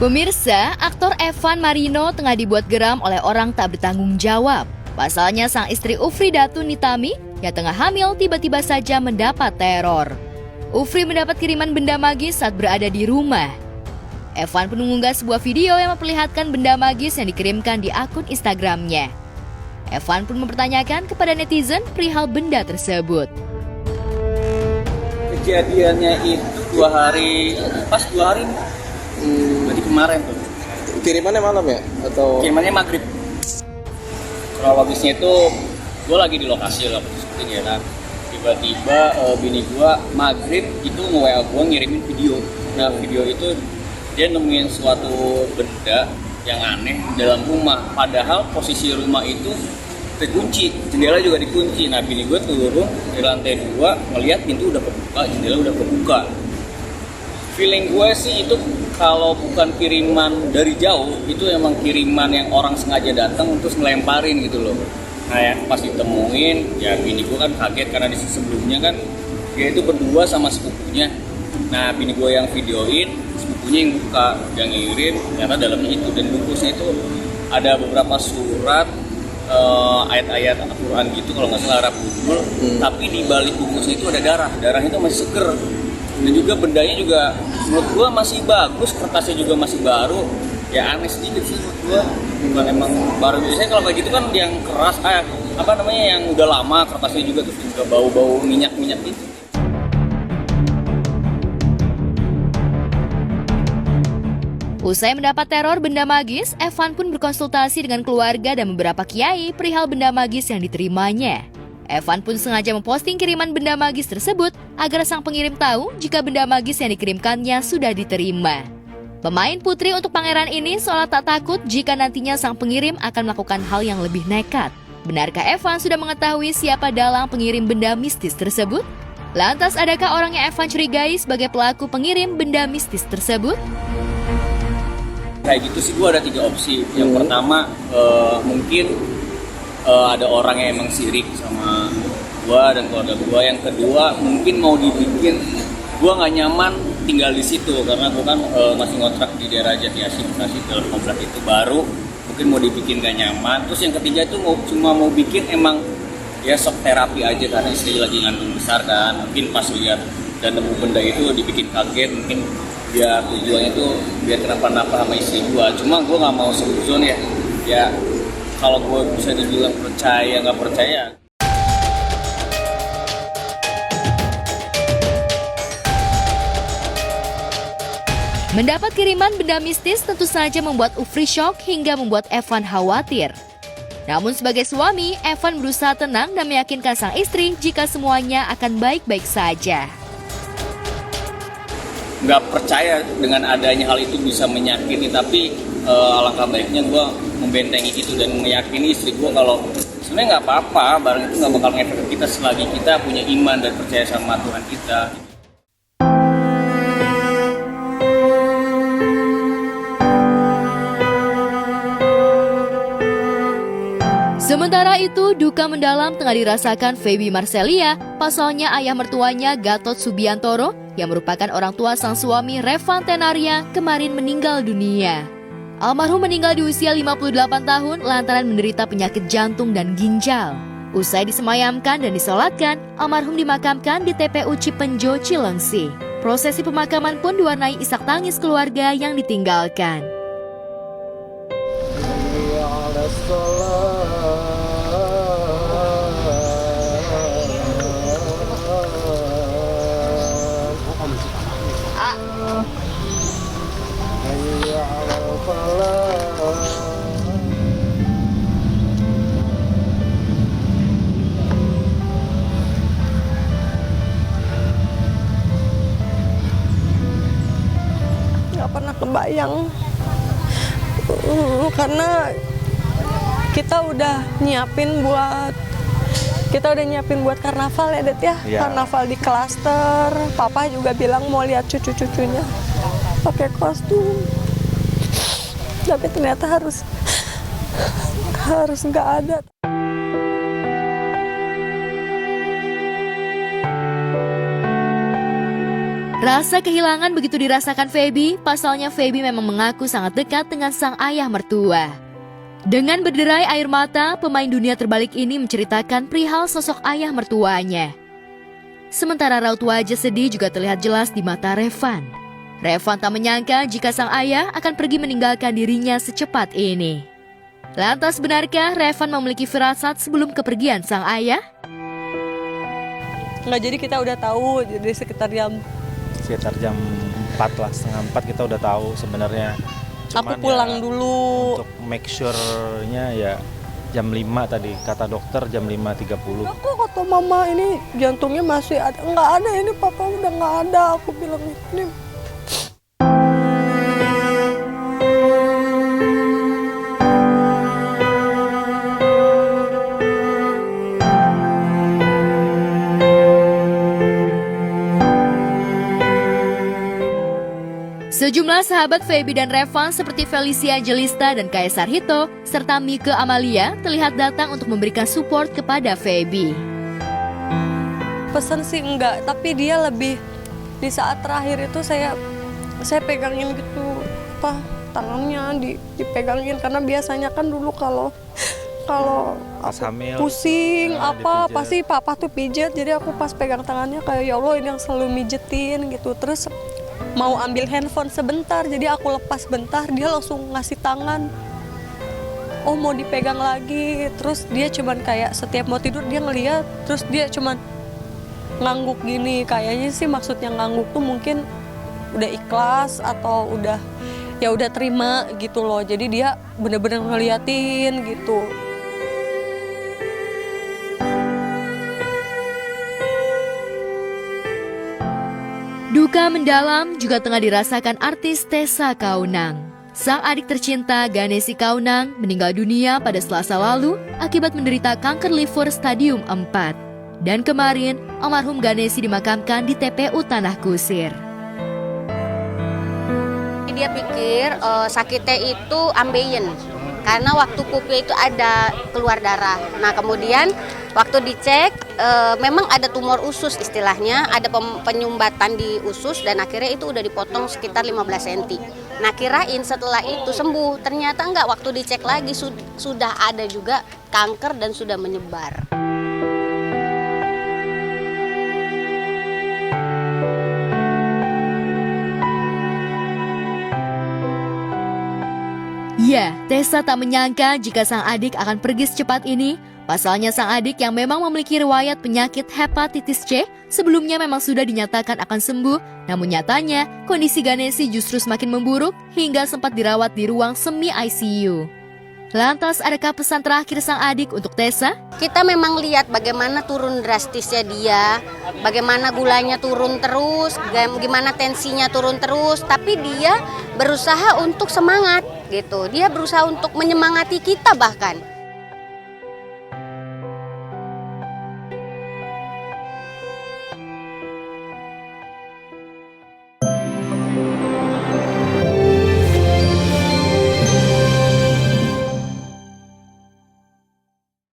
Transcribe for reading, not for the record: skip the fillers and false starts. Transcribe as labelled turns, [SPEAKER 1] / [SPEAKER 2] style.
[SPEAKER 1] Pemirsa, aktor Evan Marino tengah dibuat geram oleh orang tak bertanggung jawab. Pasalnya sang istri Ufri Datu Nitami yang tengah hamil tiba-tiba saja mendapat teror. Ufri mendapat kiriman benda magis saat berada di rumah. Evan pun mengunggah sebuah video yang memperlihatkan benda magis yang dikirimkan di akun Instagramnya. Evan pun mempertanyakan kepada netizen perihal benda tersebut.
[SPEAKER 2] Kejadiannya itu 2 hari, pas 2 hari berarti kemarin tuh.
[SPEAKER 3] Kirimannya malam ya? Atau
[SPEAKER 2] Kirimannya maghrib. Kronologisnya itu gue lagi di lokasi lah, syuting ya kan. Tiba-tiba bini gue maghrib itu nge-WA gue ngirimin video. Nah video itu dia nemuin suatu benda yang aneh dalam rumah. Padahal posisi rumah itu terkunci, jendela juga dikunci. Nah bini gue turun di lantai 2 ngeliat pintu udah kebuka, jendela udah kebuka. Feeling gue sih itu kalau bukan kiriman dari jauh, itu emang kiriman yang orang sengaja datang terus ngelemparin gitu loh. Nah ya pas ditemuin, ya bini gue kan kaget karena di sebelumnya kan dia itu berdua sama sepupunya. Nah bini gue yang videoin, sepupunya yang buka, yang ngirim, ternyata dalamnya itu. Dan bungkusnya itu ada beberapa surat, ayat-ayat Al-Quran gitu kalau nggak salah Arab Bundul. Tapi di balik bungkusnya itu ada darahnya itu masih seger. Dan juga bendanya juga menurut gua masih bagus, kertasnya juga masih baru. Ya aneh sedikit sih menurut gua, bukan emang baru. Biasanya kalau kayak gitu kan yang keras, yang udah lama kertasnya juga tuh juga bau-bau minyak-minyak gitu.
[SPEAKER 1] Usai mendapat teror benda magis, Evan pun berkonsultasi dengan keluarga dan beberapa kiai perihal benda magis yang diterimanya. Evan pun sengaja memposting kiriman benda magis tersebut agar sang pengirim tahu jika benda magis yang dikirimkannya sudah diterima. Pemain putri untuk pangeran ini seolah tak takut jika nantinya sang pengirim akan melakukan hal yang lebih nekat. Benarkah Evan sudah mengetahui siapa dalang pengirim benda mistis tersebut? Lantas adakah orang yang Evan curigai sebagai pelaku pengirim benda mistis tersebut?
[SPEAKER 2] Kayak gitu sih gue ada 3 opsi. Yang pertama mungkin ada orang yang emang sirik sama gue dan keluarga gue. Yang kedua mungkin mau dibikin gue nggak nyaman tinggal di situ karena gue kan masih ngontrak di daerah Jati Asih Bekasi dalam komplek itu baru. Mungkin mau dibikin gak nyaman. Terus yang ketiga itu cuma mau bikin emang ya shock terapi aja karena istri lagi ngandung besar kan. Mungkin pas lihat dan nemu benda itu dibikin kaget, mungkin biar tujuannya tuh biar kenapa-napa sama istri gue. Cuma gue nggak mau suzon ya kalau gue bisa dibilang percaya nggak percaya.
[SPEAKER 1] Mendapat kiriman benda mistis tentu saja membuat Ufri shock hingga membuat Evan khawatir. Namun sebagai suami, Evan berusaha tenang dan meyakinkan sang istri jika semuanya akan baik-baik saja.
[SPEAKER 2] Nggak percaya dengan adanya hal itu bisa menyakiti, tapi alangkah baiknya gue membentengi itu dan meyakini istri gue kalau sebenarnya nggak apa-apa, barang itu nggak bakal ngefek ke kita selagi kita punya iman dan percaya sama Tuhan kita.
[SPEAKER 1] Sementara itu, duka mendalam tengah dirasakan Feby Marcelia, pasalnya ayah mertuanya Gatot Subiantoro yang merupakan orang tua sang suami Revan Tenaria kemarin meninggal dunia. Almarhum meninggal di usia 58 tahun lantaran menderita penyakit jantung dan ginjal. Usai disemayamkan dan disolatkan, almarhum dimakamkan di TPU Cipenjo, Cilengsi. Prosesi pemakaman pun diwarnai isak tangis keluarga yang ditinggalkan.
[SPEAKER 4] Nggak pernah kebayang karena kita udah nyiapin buat karnaval ya Det ya. Karnaval di klaster, papa juga bilang mau lihat cucu-cucunya pakai kostum, tapi ternyata harus nggak ada.
[SPEAKER 1] Rasa kehilangan begitu dirasakan Feby, pasalnya Feby memang mengaku sangat dekat dengan sang ayah mertua. Dengan berderai air mata, pemain dunia terbalik ini menceritakan perihal sosok ayah mertuanya. Sementara raut wajah sedih juga terlihat jelas di mata Revan. Revan tak menyangka jika sang ayah akan pergi meninggalkan dirinya secepat ini. Lantas benarkah Revan memiliki firasat sebelum kepergian sang ayah?
[SPEAKER 4] Nggak, jadi kita udah tahu jadi sekitar jam
[SPEAKER 5] 4 lah, setengah 4 kita udah tahu sebenarnya.
[SPEAKER 4] aku pulang dulu.
[SPEAKER 5] Untuk make sure-nya ya jam 5 tadi, kata dokter jam 5.30.
[SPEAKER 4] Aku kata mama ini jantungnya masih ada. Nggak ada, ini papa udah nggak ada. Aku bilang ini.
[SPEAKER 1] Sejumlah sahabat Feby dan Revan seperti Felicia Angelista dan Kaisar Hito, serta Mike Amalia terlihat datang untuk memberikan support kepada Feby.
[SPEAKER 4] Pesan sih enggak, tapi dia lebih di saat terakhir itu saya pegangin gitu tangannya dipegangin, karena biasanya kan dulu kalau
[SPEAKER 5] Pas hamil,
[SPEAKER 4] pusing
[SPEAKER 5] dipijat.
[SPEAKER 4] pasti papa tuh pijat, jadi aku pas pegang tangannya kayak ya Allah ini yang selalu mijetin gitu. Terus mau ambil handphone sebentar, jadi aku lepas bentar, dia langsung ngasih tangan. Oh mau dipegang lagi, terus dia cuman kayak setiap mau tidur dia ngeliat, terus dia cuman ngangguk gini. Kayaknya sih maksudnya ngangguk tuh mungkin udah ikhlas atau udah terima gitu loh. Jadi dia bener-bener ngeliatin gitu.
[SPEAKER 1] Duka mendalam juga tengah dirasakan artis Tessa Kaunang. Sang adik tercinta Ganesi Kaunang meninggal dunia pada Selasa lalu akibat menderita kanker liver stadium 4. Dan kemarin, almarhum Ganesi dimakamkan di TPU Tanah Kusir.
[SPEAKER 6] Dia pikir sakitnya itu ambeien, karena waktu pupil itu ada keluar darah. Nah kemudian waktu dicek memang ada tumor usus istilahnya, ada penyumbatan di usus dan akhirnya itu udah dipotong sekitar 15 cm. Nah kirain setelah itu sembuh, ternyata enggak, waktu dicek lagi sudah ada juga kanker dan sudah menyebar.
[SPEAKER 1] Ya, Tessa tak menyangka jika sang adik akan pergi secepat ini. Pasalnya sang adik yang memang memiliki riwayat penyakit hepatitis C sebelumnya memang sudah dinyatakan akan sembuh. Namun nyatanya, kondisi Ganesi justru semakin memburuk hingga sempat dirawat di ruang semi ICU. Lantas, adakah pesan terakhir sang adik untuk Tessa?
[SPEAKER 6] Kita memang lihat bagaimana turun drastisnya dia, bagaimana gulanya turun terus, gimana tensinya turun terus, tapi dia berusaha untuk semangat gitu. Dia berusaha untuk menyemangati kita bahkan.